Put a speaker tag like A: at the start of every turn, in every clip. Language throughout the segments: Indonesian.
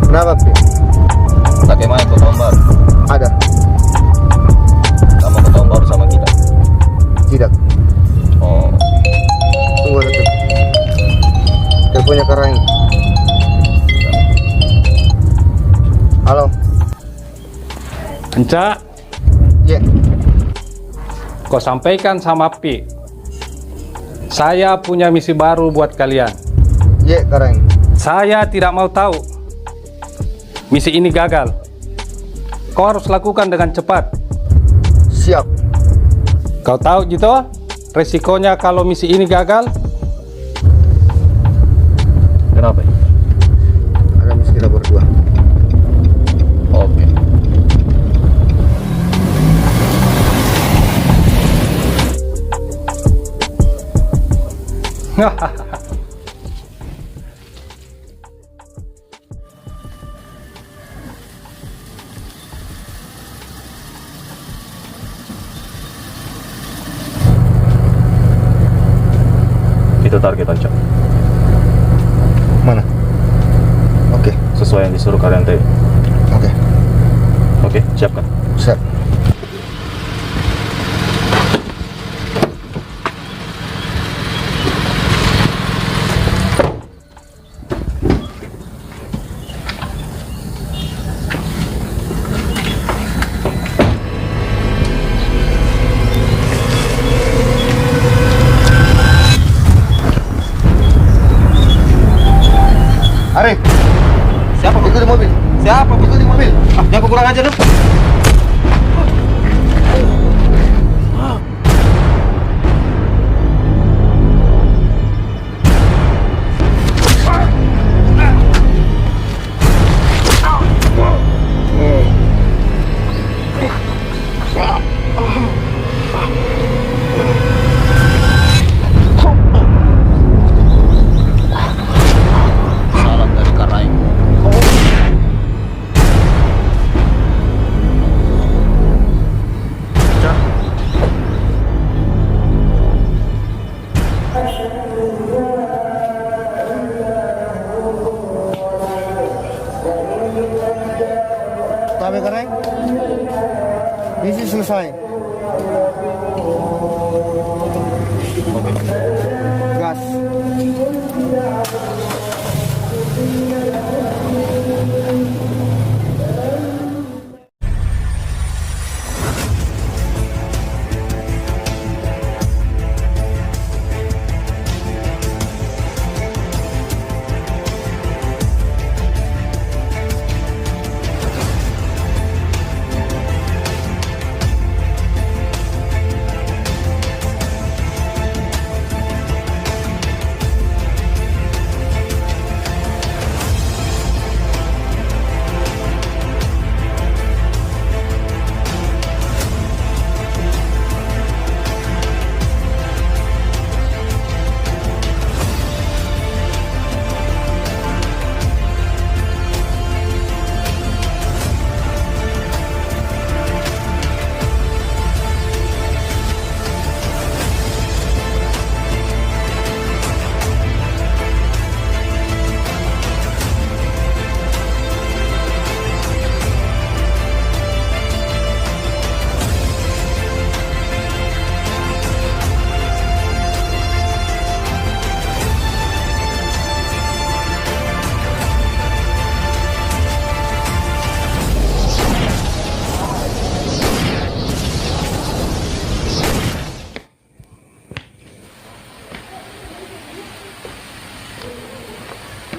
A: Kenapa, Pi?
B: Bagaimana ikut tahun baru?
A: Ada.
B: Kamu ikut tahun baru sama kita?
A: Tidak.
B: Oh,
A: Tunggu ada tuh. Teleponnya Karaing. Halo.
C: Anca,
A: Iya.
C: kau sampaikan sama Pi. Saya punya misi baru buat kalian.
A: Iya, Karaing.
C: Saya tidak mau tahu misi ini gagal. Kau harus lakukan dengan cepat.
A: Siap.
C: Kau tahu gitu resikonya kalau misi ini gagal?
B: kenapa ya?
A: Ada misi kita berdua.
B: Oke. Itu target Anca.
A: Mana? Oke.
B: Sesuai yang disuruh kalian tadi.
A: Oke.
B: Oke, siapkan.
A: Siap. Arif,
B: Siapa?
A: ikut di mobil.
B: Siapa?
A: Ikut di mobil.
B: Jangan kurang aja dong. Salam dari Karaing.
A: Tapi Karaing, misi selesai.
B: Oke.
A: Gas.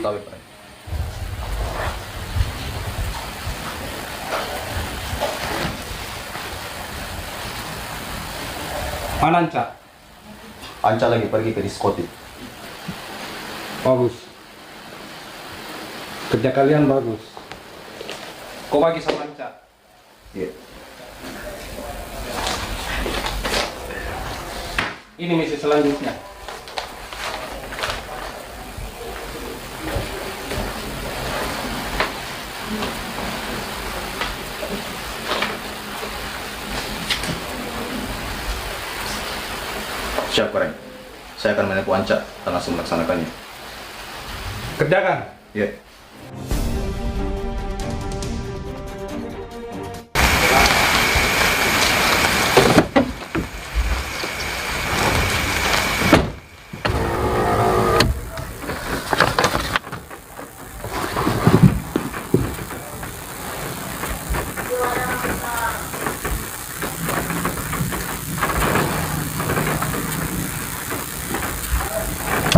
B: Tahu Pak.
C: Mana Anca?
B: Anca lagi pergi ke diskotik.
C: Bagus. Kerja kalian bagus. Kau bagi sama Anca.
B: Iya.
C: Ini misi selanjutnya.
B: Siap Karaing. Saya akan menipu Anca dan langsung melaksanakannya.
C: Kerjakan.
B: Iya.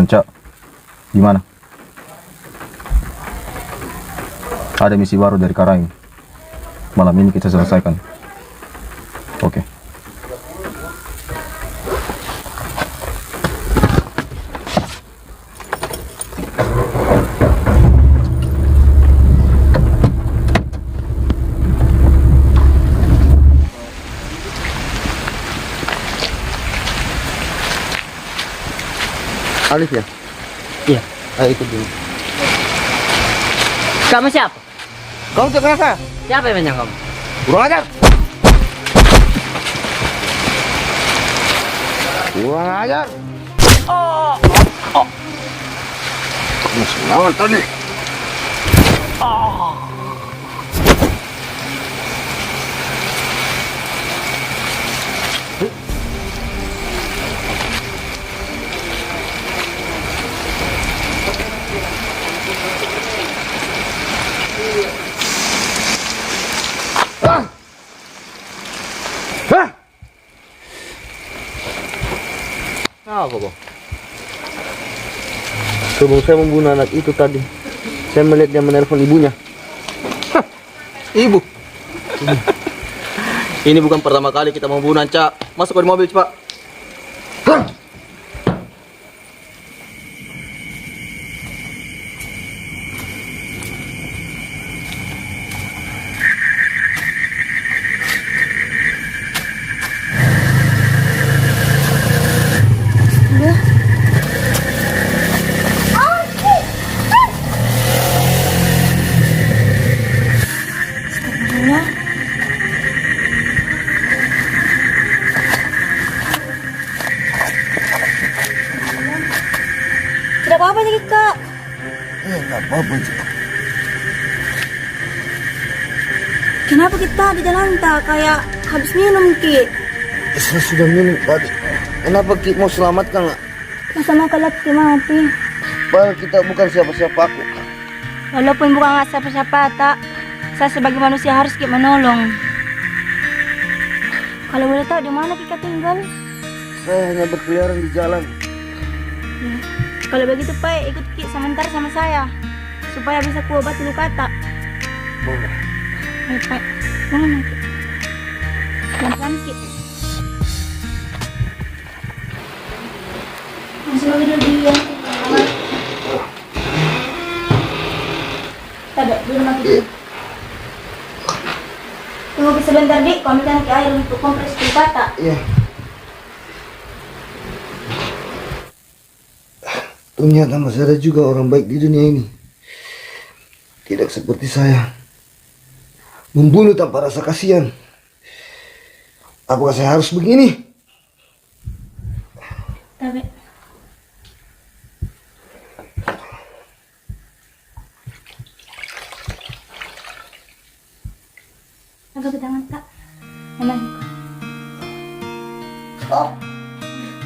B: Cak, gimana? Ada misi baru dari Karaing. Malam ini kita selesaikan. Oke.
A: Alif ya?
D: Iya.
A: Ayo ikut dulu.
D: Kamu siapa?
A: Kamu tuh kenapa?
D: Siapa yang menyang kamu?
A: Kurang ajar! Kurang ajar! Masih lawan tadi. Hah?
E: Apa kok? Sebelum saya membunuh anak itu tadi, saya melihat dia menelpon ibunya.
B: Ibu. Ini bukan pertama kali kita membunuh, Cak. Masuk ke mobil cepat.
F: Tidak apa-apa lagi kak.
A: Nggak apa-apa.
F: Kenapa kita di jalan tak kayak habis minum Ki?
A: Saya sudah minum tadi. Kenapa Ki mau selamatkan nggak?
F: Masa mau kelak Ki mati?
A: Padahal kita bukan siapa-siapa aku.
F: Walaupun bukan nggak siapa-siapa tak, saya sebagai manusia harus Ki menolong. Kalau boleh tahu di mana kita tinggal?
A: Saya hanya berkeliaran di jalan.
F: Ya. Kalau begitu Pak, ikut Ki sebentar sama saya supaya bisa kuobati luka tak.
A: Boleh.
F: Ayo Pak, mana Ki? Pelan-pelan Ki. Masih lagi dulu di yang Tidak, di rumah Ki. Tunggu Ki sebentar Dik, kau ambilkan Ki air untuk kompres luka tak.
A: Iya. Ternyata masih ada juga orang baik di dunia ini. Tidak seperti saya. Membunuh tanpa rasa kasihan. Apakah saya harus begini?
F: Tapi agak tangan tak. Enak.
A: Oh.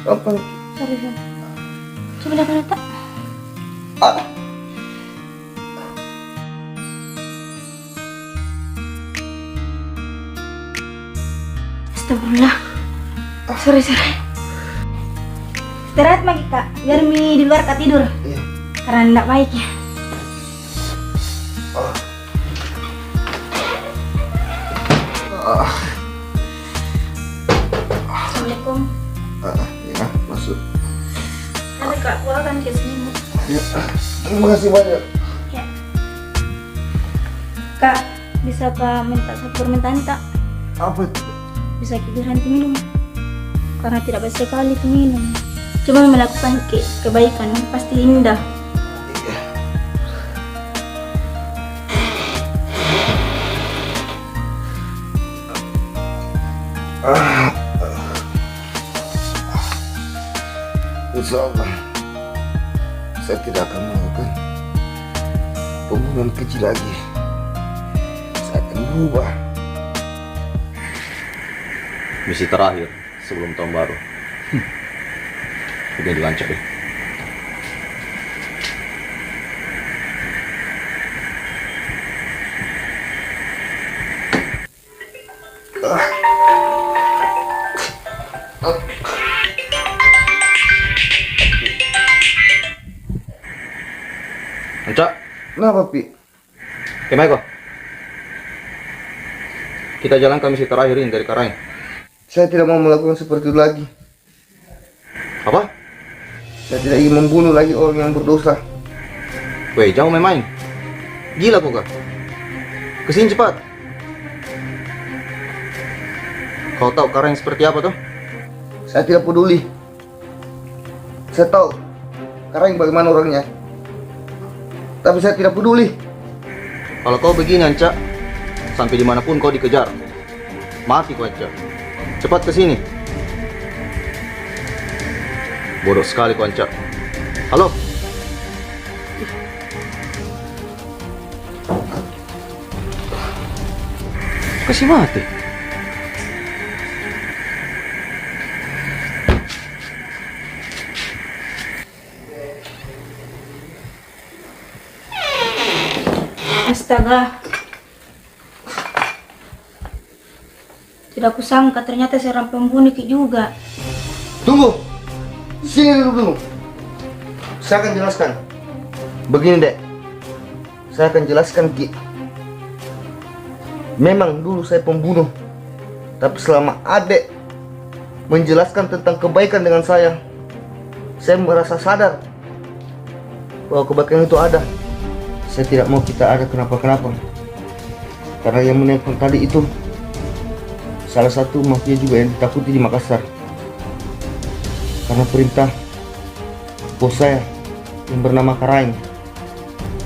A: Apa?
F: Sorry. Coba lihat tak.
A: Ah.
F: Astagfirullah. Sorry. Istirahat lagi kak, biar Mi di luar kak tidur.
A: Iya.
F: Karena tidak baik ya. Assalamualaikum.
A: Ya, masuk.
F: Nanti kak, aku akan ke sini.
A: Ya. Terima kasih banyak.
F: Ya. Kak, bisa kak minta satu permintaan tak?
A: Apa itu?
F: Bisa kita berhenti minum karena tidak baik sekali itu minum. Coba melakukan kebaikan pasti indah.
A: Insya Allah saya tidak akan melakukan pembunuhan kecil lagi. Saya akan berubah.
B: Misi terakhir sebelum tahun baru. Udah dilancar deh. Anca,
A: Kenapa, Pi?
B: kemana kau? Kita jalankan misi terakhir ini dari Karaing.
A: Saya tidak mau melakukan seperti itu lagi.
B: Apa?
A: Saya tidak ingin membunuh lagi orang yang berdosa.
B: Weh, jauh main-main. Gila kau kah? Kesini cepat. Kau tahu Karaing seperti apa tuh?
A: Saya tidak peduli. Saya tahu Karaing bagaimana orangnya. Tapi saya tidak peduli.
B: Kalau kau begini Anca, sampai dimanapun kau dikejar, mati kau Anca. Cepat ke sini. Bodoh sekali kau Anca. Halo? Kasih mati.
F: Astaga. Tidak kusangka ternyata seorang pembunuh Ki juga.
A: Tunggu. Sini dulu. Saya akan jelaskan. Begini, Dek. Saya akan jelaskan, Ki. Memang dulu saya pembunuh. Tapi selama Adek menjelaskan tentang kebaikan dengan saya merasa sadar bahwa kebaikan itu ada. Saya tidak mau kita ada kenapa-kenapa. Karena yang menelpon tadi itu salah satu mafia juga yang ditakuti di Makassar. Karena perintah bos saya yang bernama Karaing.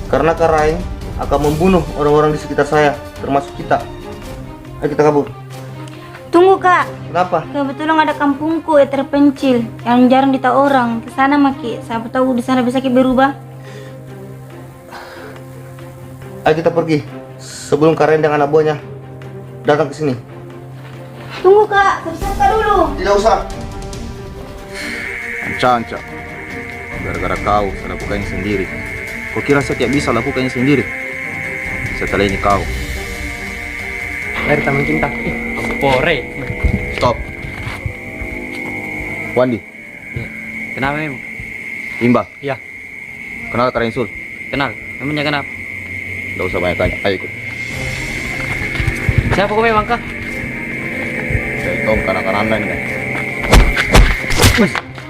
A: Karena Karaing akan membunuh orang-orang di sekitar saya, termasuk kita. Ayo kita kabur.
F: Tunggu, Kak.
A: Kenapa?
F: Kebetulan ada kampungku yang terpencil yang jarang ditahu orang. Ke sana Maki. Siapa tahu di sana bisa Ki berubah.
A: Ayo kita pergi sebelum Karaing dan anak buahnya datang ke sini.
F: Tunggu, Kak. Siap-siap dulu.
A: Tidak usah.
B: Anca. Gara-gara kau, saya lakukannya sendiri. Kau kira saya tidak bisa lakukannya sendiri? Setelah ini kau.
D: Dari taman cinta. Pore.
B: Stop. Wandi,
D: Kenapa memang?
B: Imba,
D: Iya,
B: kenal Karaing Sul?
D: kenal. Namanya kenapa?
B: Tidak usah banyak tanya, ayo ikut.
D: Siapa kau memang kah?
B: Saya tahu kanan-kanan ini kan.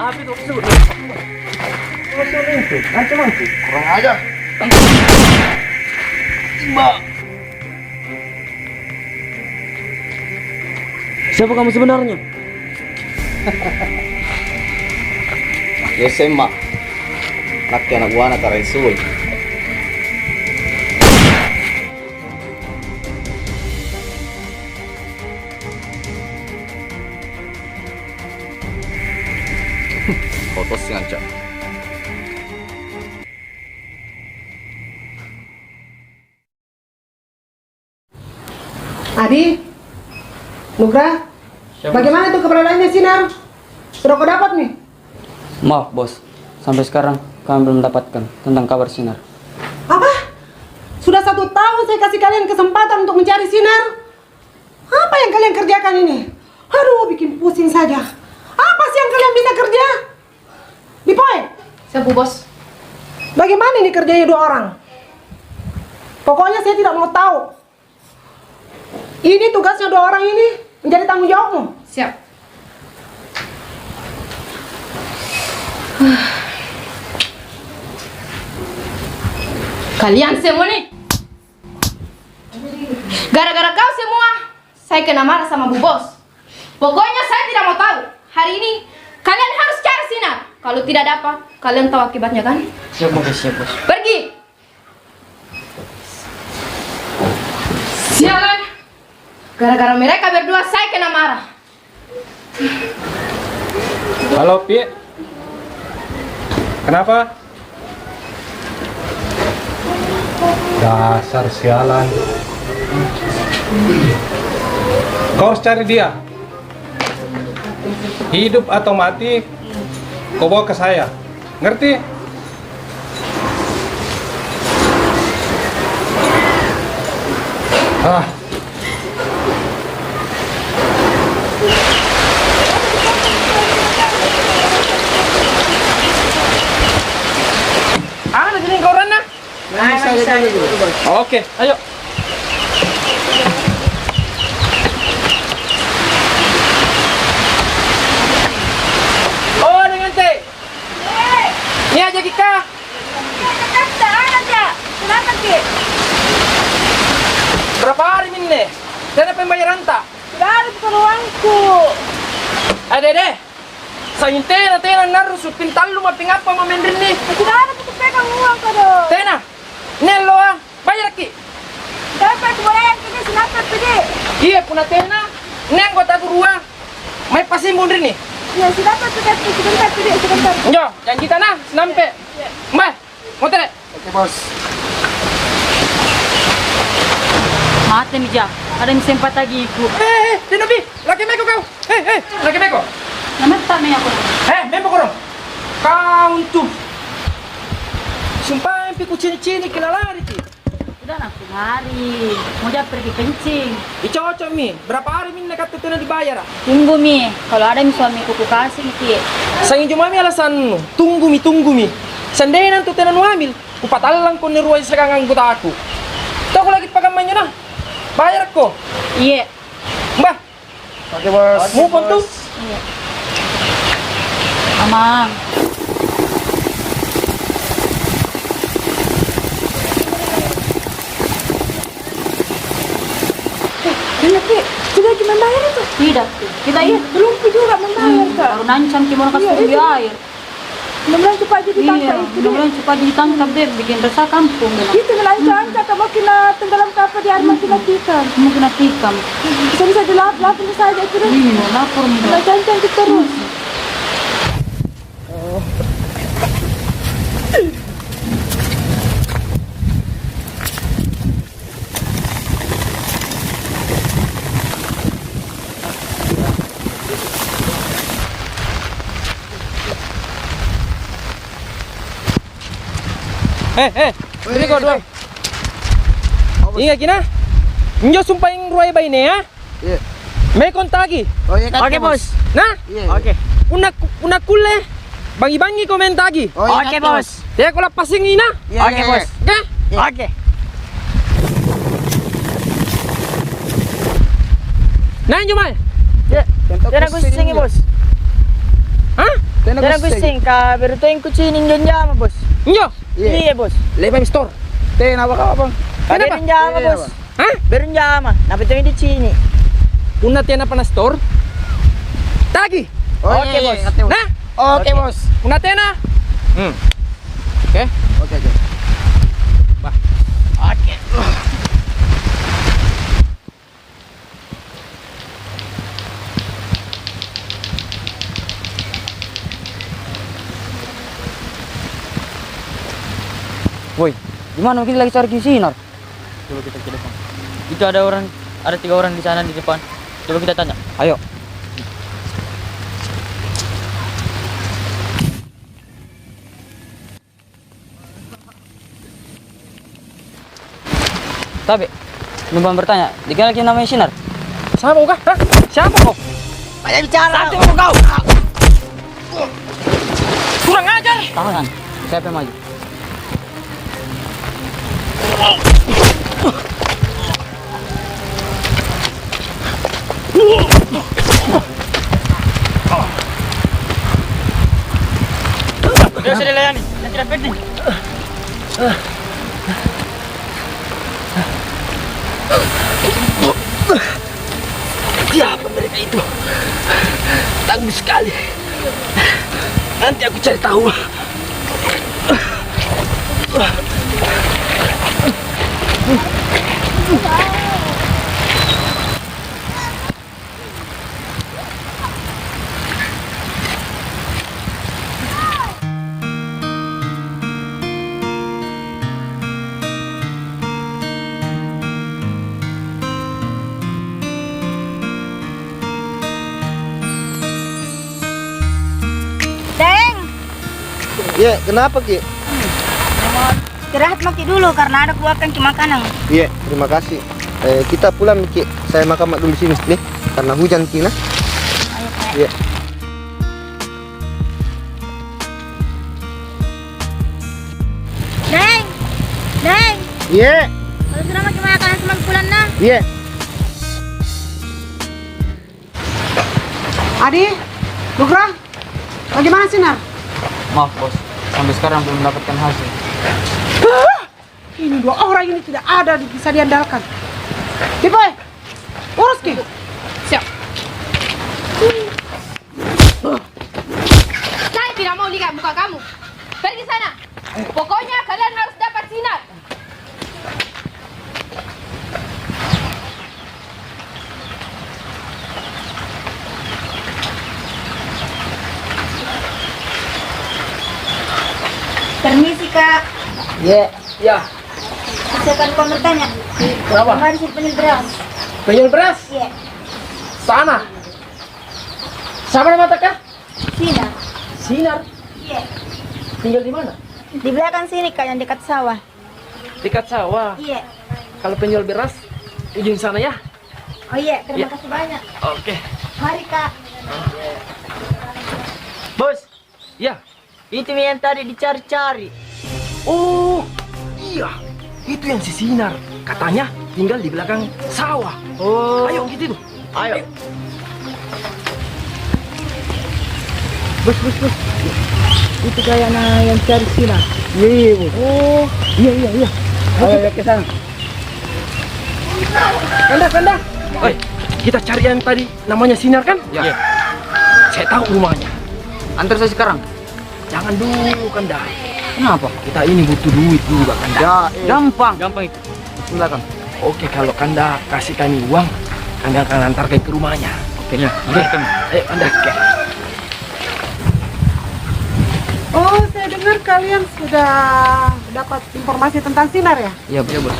D: Apa itu?
A: Kurang aja.
D: Siapa kamu sebenarnya?
B: SMA. Laki anak buah anak Karaing Sul. Foto sih Anca.
G: Adi, Nugra, bagaimana tuh keberadaannya Sinar? Sudah kau dapat nih?
D: Maaf bos, sampai sekarang kami belum mendapatkan tentang kabar Sinar.
G: Apa? Sudah 1 tahun saya kasih kalian kesempatan untuk mencari Sinar. Apa yang kalian kerjakan ini? Aduh, bikin pusing saja. Apa sih yang kalian bisa kerja? Dipoy,
H: Siap, Bu Bos.
G: bagaimana ini kerjanya 2 orang? Pokoknya saya tidak mau tahu. Ini tugasnya 2 orang ini menjadi tanggung jawabmu.
H: Siap. Kalian semua nih, gara-gara kau semua, saya kena marah sama Bu Bos. Pokoknya saya tidak mau tahu. Hari ini kalian harus cari Sinar. Kalau tidak dapat, kalian tahu akibatnya kan?
D: Siap bos.
H: Pergi. Sialan. Gara-gara mereka berdua saya kena marah.
C: Halo, Pi. Kenapa? Dasar sialan. Kau harus cari dia. Hidup atau mati, kau bawa ke saya. Ngerti? Ah.
G: Ana gini kau Rana?
C: Oke, ayo. Oh, dengan teh. Ini aja Kika.
F: Kenapa, Ki?
C: Berapa hari ini? Saya pembayaran tak?
F: Tidak ada bukan uangku.
C: Dede. Sa intena tena naru su pintal lu maping apa mamendrin ni.
F: Tidak ada aku pegang uang kado.
C: Tena. Nello ah. Bayar ki.
F: Dapat kemarin kita sinapet pede.
C: Iya puna tena. Neng kota gurua. May pasim mundrin ni.
F: Ya, sinapet pede sebentar.
C: Yo, janji tanah nampe. Mbak, motor.
A: Oke, Bos.
F: Mate nih, Ja. Ada yang sempat lagi ikut.
C: Tinobi, laki meko kau. Laki meko.
F: Nama tak nih aku.
C: Memang korong. Kau tuh. Sumpah empi ku cini-cini kena lari ki.
F: Udah aku hari. Mau dia pergi kencing.
C: Cocok mi. Berapa hari mi nekat tena dibayar?
F: Tunggu Mi. Kalau ada mi suamiku ku kasih Ki.
C: Sayang cuma mi alasan tunggu mi. Sandayan tu tena nuamil. Upatalang ko ni ruay sa kangang buta aku. Tahu ko lagi pagamanyo na. Bayar ko.
F: Iya.
C: Mbah.
A: Oke, Bos.
C: Mau pun tuh.
F: Iya. Amang.
G: Ki, sudah cuma bayar itu.
F: Tidak. Kita iya.
G: Belum juga membayar, Kak.
F: Baru nancam ki mau kasih lebih air.
G: Mudah-mudahan cepat jadi
F: Iya.
G: tangkap itu.
F: Mudah-mudahan cepat ditangkap deh. Bikin resah kampung.
G: Itu ngelancar, kamu kena tenggelam kapal di air mati matikan.
F: Mungkin tikam.
G: Bisa dilap ini saja itu deh.
F: Iya. Lapor mi.
G: Nggak cantik terus.
C: Ini kau dua. Ingat kina? Nyo sumpah yang ruay bay ne ya?
A: Iya.
C: May kontagi.
D: Oke, Bos.
C: Nah,
A: Iya.
D: Oke.
C: una kule. Bangi-bangi komentagi.
D: Oke, Bos.
C: Dia kalau pasing ina.
D: Oke, Bos.
C: Oke?
D: Oke.
C: Nah, cuma.
D: Tena gusing, Bos.
C: Hah?
D: Tena gusing ka berito yung kutsinin ganyan, Bos.
C: Nyo.
D: Iya, Bos.
C: Lebay store.
A: Tena apa kau, Bang?
D: Ada
C: Kenapa?
D: rinjama,
A: Iya,
D: Bos.
C: Hah?
D: Berinjama. Napit yung di sini.
C: Una tiana pa na store. Tagi.
D: Oke, Bos.
C: Nah,
D: Oke, Bos.
C: una tiana. Oke.
A: Oke.
C: Bah.
D: Oke. Woi, gimana kita lagi cari sinar? Coba kita ke depan. Itu ada 3 orang di sana di depan. Coba kita tanya. Ayo. Tapi, numpang bertanya, dikenal lagi namanya Sinar?
C: Siapa kau? Hah? Siapa kau?
D: Banyak bicara.
C: Satu kau. Kurang ajar.
D: Tahan. Siapa yang maju? Udah sudah layani, nanti dapat nih.
C: Siapa mereka itu? Tangguh sekali. Nanti aku cari tahu.
A: Iya, kenapa, Ki?
F: Istirahat Maki dulu karena ada keluarkan ke makanan.
A: Iya, terima kasih. Kita pulang, Ki. Saya makan dulu di sini, nih. Karena hujan, Ki, nah.
F: Ayo, Pak.
A: Iya.
F: Neng,
G: Iya.
F: Kalau sudah makin banyak kalian semua pulang nah.
G: Iya. Adi, Nugra, bagaimana Sinar?
D: Maaf bos, sampai sekarang belum mendapatkan hasil.
G: Ini 2 orang ini tidak ada bisa diandalkan. Dipoy, urus Ki.
H: Siap. Saya tidak mau lihat muka kamu. Pergi sana. Pokoknya kalian harus dapat sinar.
F: Permisi kak.
C: Ya.
F: Silakan kau bertanya.
C: Kenapa?
F: Kemarin si penyul beras.
C: Penyul beras?
F: Iya.
C: Sana. Siapa nama kak?
F: Sinar.
C: Sinar.
F: Iya.
C: Tinggal di mana?
F: Di belakang sini kak yang dekat sawah.
C: Dekat sawah.
F: Iya.
C: Kalau penjual beras, ujung sana ya.
F: Oh iya, terima
C: Iya.
F: kasih banyak.
C: Oke.
F: Mari kak.
D: Bos, ya, itu yang tadi dicari-cari.
C: Oh, iya. Itu yang si Sinar. Katanya tinggal di belakang sawah.
D: Oh,
C: Ayo gitu tuh.
D: ayo.
G: Bos. Itu kayaknya yang cari Sinar. Iya, Bos. Oh, iya. Ayo ke sana.
C: Kanda. Oi, kita cari yang tadi namanya Sinar kan?
D: Ya.
C: Saya tahu rumahnya.
D: Antar saya sekarang.
C: Jangan dulu, Kanda.
D: Kenapa?
C: Kita ini butuh duit juga, Kanda.
D: Gampang itu. Belakang.
C: Oke, kalau Kanda kasih kami uang, Kanda akan antarkan ke rumahnya.
D: Oke, ya. Antarkan.
C: Ayo, Kanda. Oke.
G: Oh, saya dengar kalian sudah dapat informasi tentang Sinar ya?
D: Iya, bos.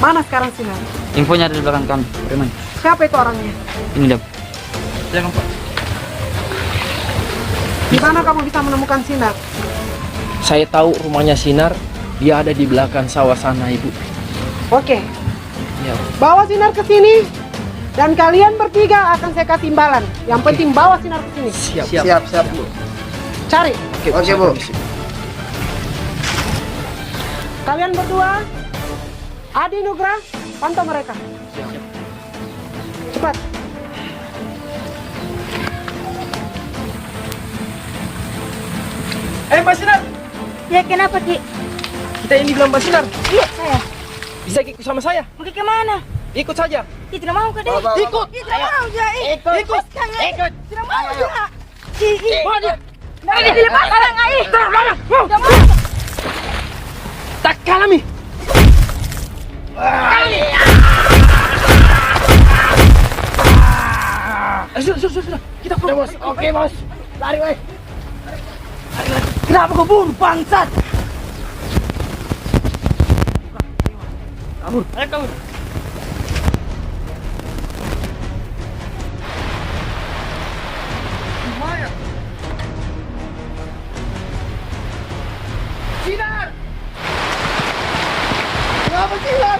G: Mana sekarang Sinar?
D: Infonya ada di belakang kami. Preman.
G: Siapa itu orangnya?
D: Ini dia. Silakan, Pak.
G: Di mana kamu bisa menemukan Sinar?
C: Saya tahu rumahnya Sinar, dia ada di belakang sawah sana, Ibu.
G: Oke,
C: Ya.
G: bawa Sinar ke sini dan kalian bertiga akan saya kasih imbalan. Yang penting bawa Sinar ke sini.
C: Siap, Bu.
G: Cari.
C: Oke, Bu.
G: Kalian berdua, Adi Nugra, pantau mereka. Cepat.
C: Mbak Sinar.
F: Ya kenapa Ki?
C: Kita ini bilang Mbak Sinar.
F: Iya saya.
C: Bisa ikut sama saya?
F: Mau ke mana?
C: Ikut saja.
F: Ih, tidak mau ke deh.
C: Ikut.
F: Tidak mau ya.
C: Ikut.
F: Tidak mau ya. Ih.
C: Bawa dia.
F: Ini dilepas sekarang ai. Tidak mau.
C: Tak kalami. Sudah. Kita pulang. Bos. Oke, Bos. Lari, weh.
G: Kenapa kau bunuh bangsat?
C: Kabur.
A: Sinar! Kenapa Sinar?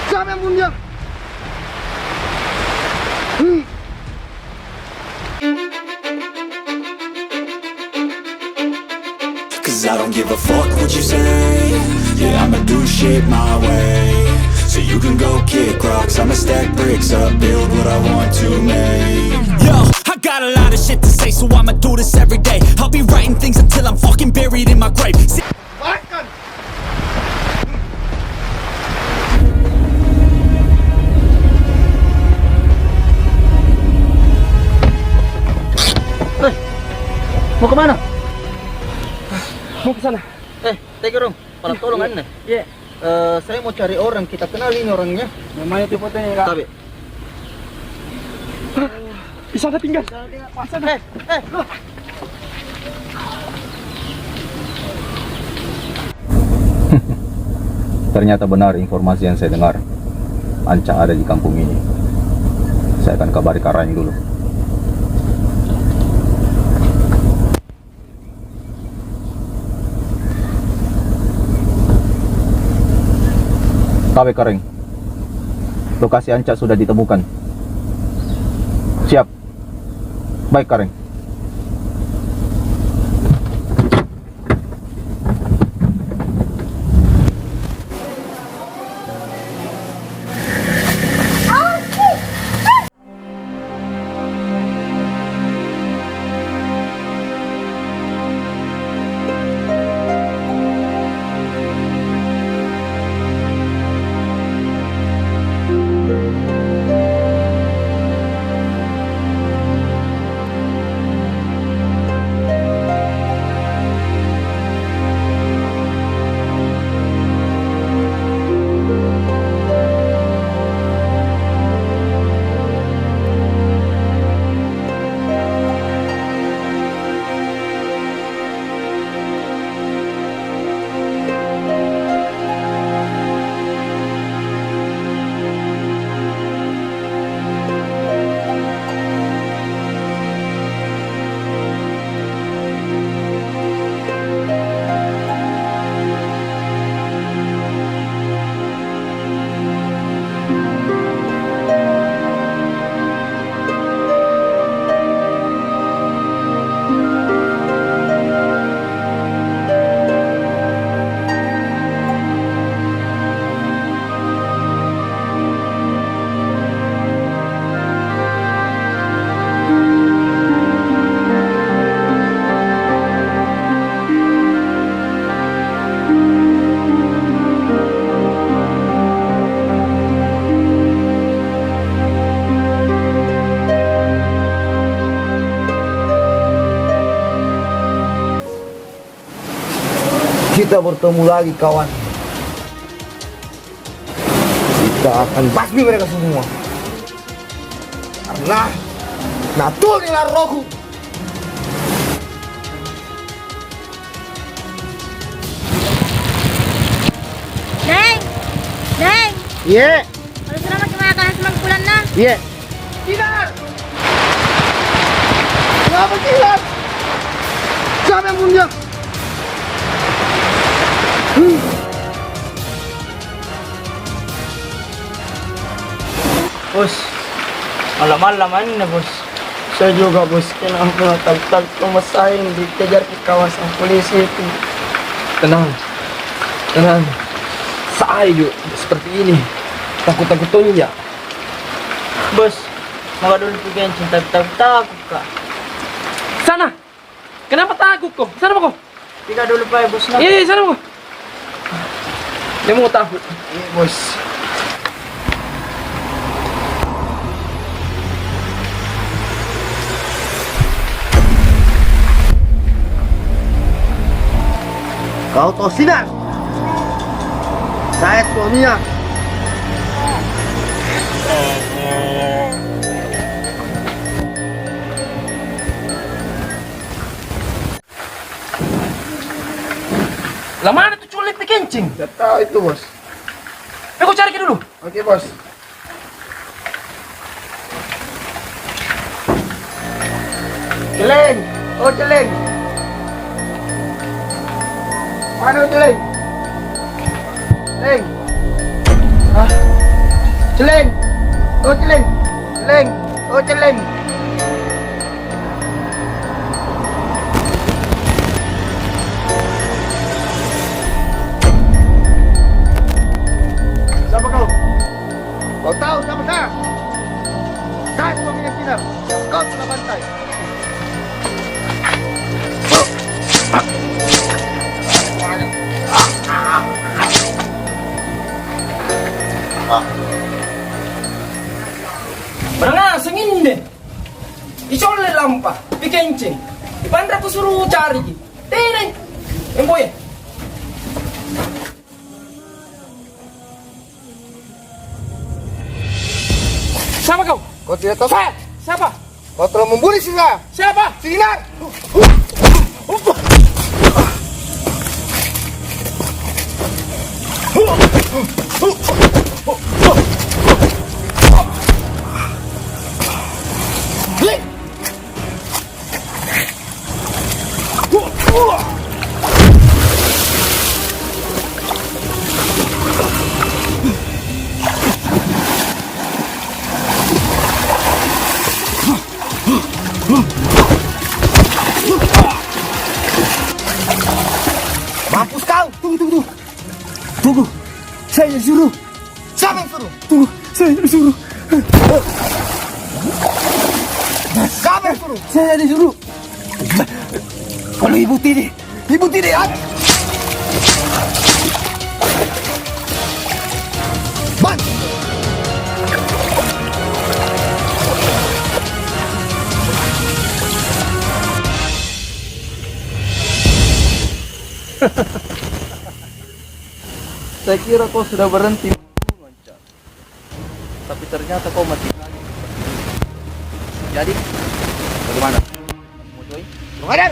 A: Siapa yang bunuh dia?
I: Cause I don't give a fuck what you say. Yeah, I'ma do shit my way. So you can go kick rocks, I'ma stack bricks up, build what I want to make. Yo, I got a lot of shit to say, so I'ma do this every day. I'll be writing things until I'm fucking buried in my grave.
E: Mau kemana?
C: Mau ke sana.
E: Tegerong, para tolong Anda.
C: Iya.
E: Saya mau cari orang, kita kenal ini orangnya.
C: Namanya tuh fotonya, Kak.
E: Tapi,
C: Di sana tinggal.
B: Ternyata benar informasi yang saya dengar. Anca ada di kampung ini. Saya akan kabari Karang dulu. Kawe Kareng, lokasi Anca sudah ditemukan. Siap. Baik Kareng.
A: Kita bertemu lagi kawan. Kita akan basmi mereka semua. Karena Natul inilah rohku.
F: Neng! Neng!
A: Iya.
F: Kalau sudah makin semangkulan na.
A: Iya. Kinar! Kenapa Kinar? Siapa yang punya?
E: Bos, malam-malam ini bos. Saya juga bos, kena aku natag-tag pemasahin dikejar ke kawasan polisi itu.
C: Tenang. Saya juga seperti ini. Takut-takutnya.
E: Bos, maka dulu pikiran cinta takut kak.
C: Sana. Kenapa takut kok? Sana mo ko.
E: Pika dulu pak bos nak.
C: Iya, sana mo ko. Dia mau takut.
E: Iya bos.
A: Kau tahu Sinar? Saya suaminya.
C: Lah mana tuh culik kencing?
A: Tidak tahu itu bos.
C: Aku cari ke dulu.
A: Oke bos. Celeng, oh celeng. Mana celeng? Celeng. Ah, celeng. Oh celeng. Celeng. Oh celeng. Siapa kau? Kau tahu siapa saya? Saya suaminya Sinar. Kau sudah bantai.
C: Berengasang ini. Icolek lampa, pikencing. Ipandra ko suruh cari. Teneng. Emboy. Siapa kau?
A: Kau tidak tahu saya?
C: Siapa?
A: Kau telah membunuh saya.
C: Siapa?
A: Sinar. Mampus kau! Tunggu! Saya yang suruh! Siapa yang suruh? Tunggu! Saya yang suruh! Siapa yang suruh? Saya yang suruh! Kalau ibu tidak! Ibu tidak! Ban!
E: Saya kira kau sudah berhenti memancar, tapi ternyata kau mati lagi. Jadi, bagaimana? Mau join?
A: Mengajar!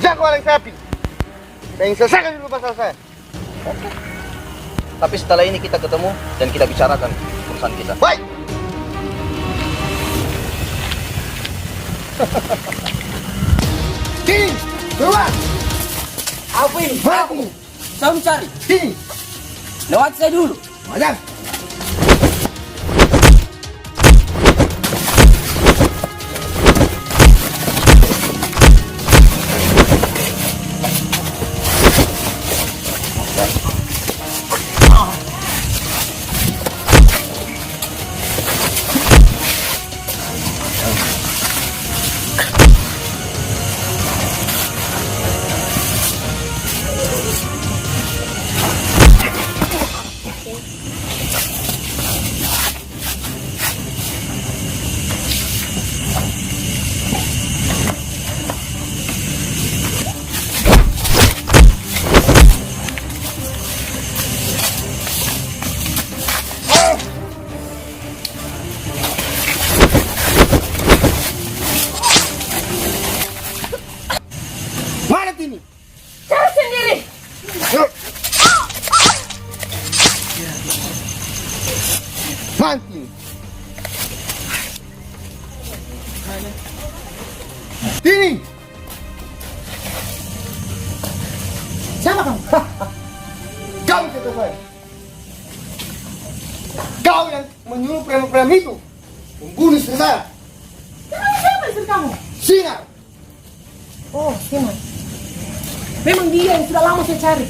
A: Jago orang sapi! Saya ingin selesaikan dulu masalah saya.
B: Tapi setelah ini kita ketemu dan kita bicarakan urusan kita.
A: Baik! Sini! Keluar!
C: Apa ini?
A: Aku!
C: Saya mencari.
A: Sini!
C: Lewat saya dulu.
A: Mengajar! Mati. Sini.
G: Siapa kamu?
A: Kau kata saya. Kau yang menyuruh preman-preman itu membunuh istri saya.
G: Siapa istri kamu?
A: Sinar.
G: Oh, Sinar. Memang dia yang sudah lama saya cari.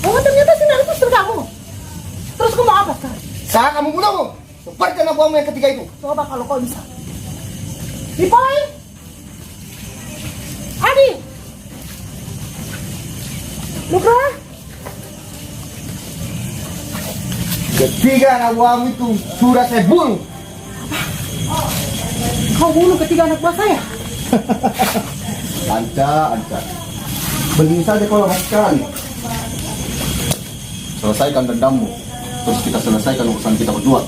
G: Oh, ternyata Sinar itu istri kamu. Terus kamu mau apa sekarang?
A: Saya akan membunuhmu. Seperti anak buahmu yang ketiga itu.
G: Coba kalau kau bisa. Ipoi! Adi! Nugra!
A: Ketiga anak buahmu itu sudah saya bunuh.
G: Kau bunuh ketiga anak buah saya?
A: Anca. Begini saja kau lama sekali. Selesaikan dendammu. Terus kita selesaikan urusan kita berdua.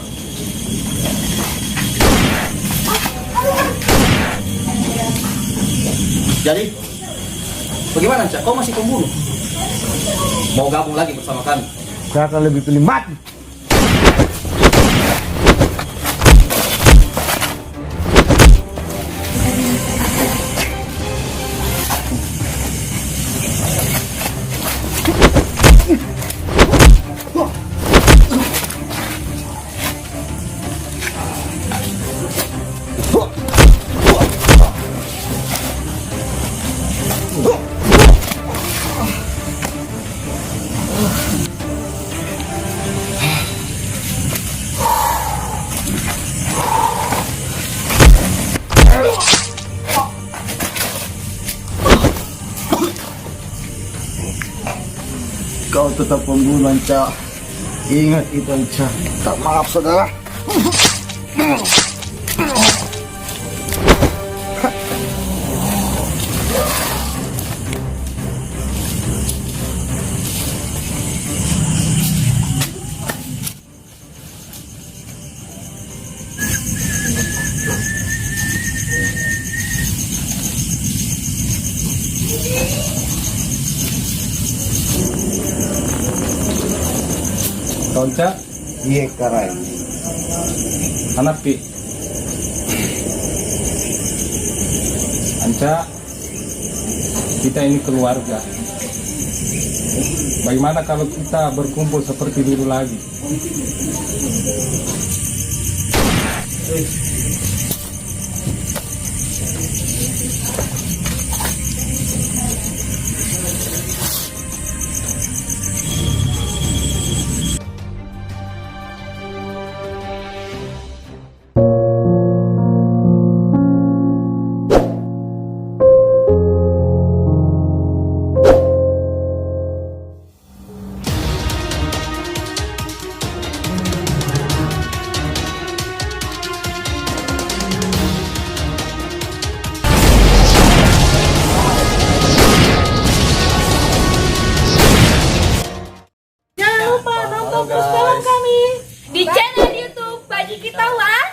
B: Jadi, bagaimana Cak? Kau masih pembunuh? Mau gabung lagi bersama kami?
A: Saya akan lebih pilih mati. Kau tetap pembunuh, Anca. Ingat itu, Anca. Tak maaf, saudara.
B: Tonca,
A: Iya, karai.
B: anak Pi. Anca, kita ini keluarga. Bagaimana kalau kita berkumpul seperti dulu lagi?
G: Jangan lupa nonton terus film kami.
H: Di channel YouTube Bagi Kita Wah.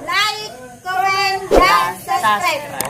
F: Like, comment, dan subscribe.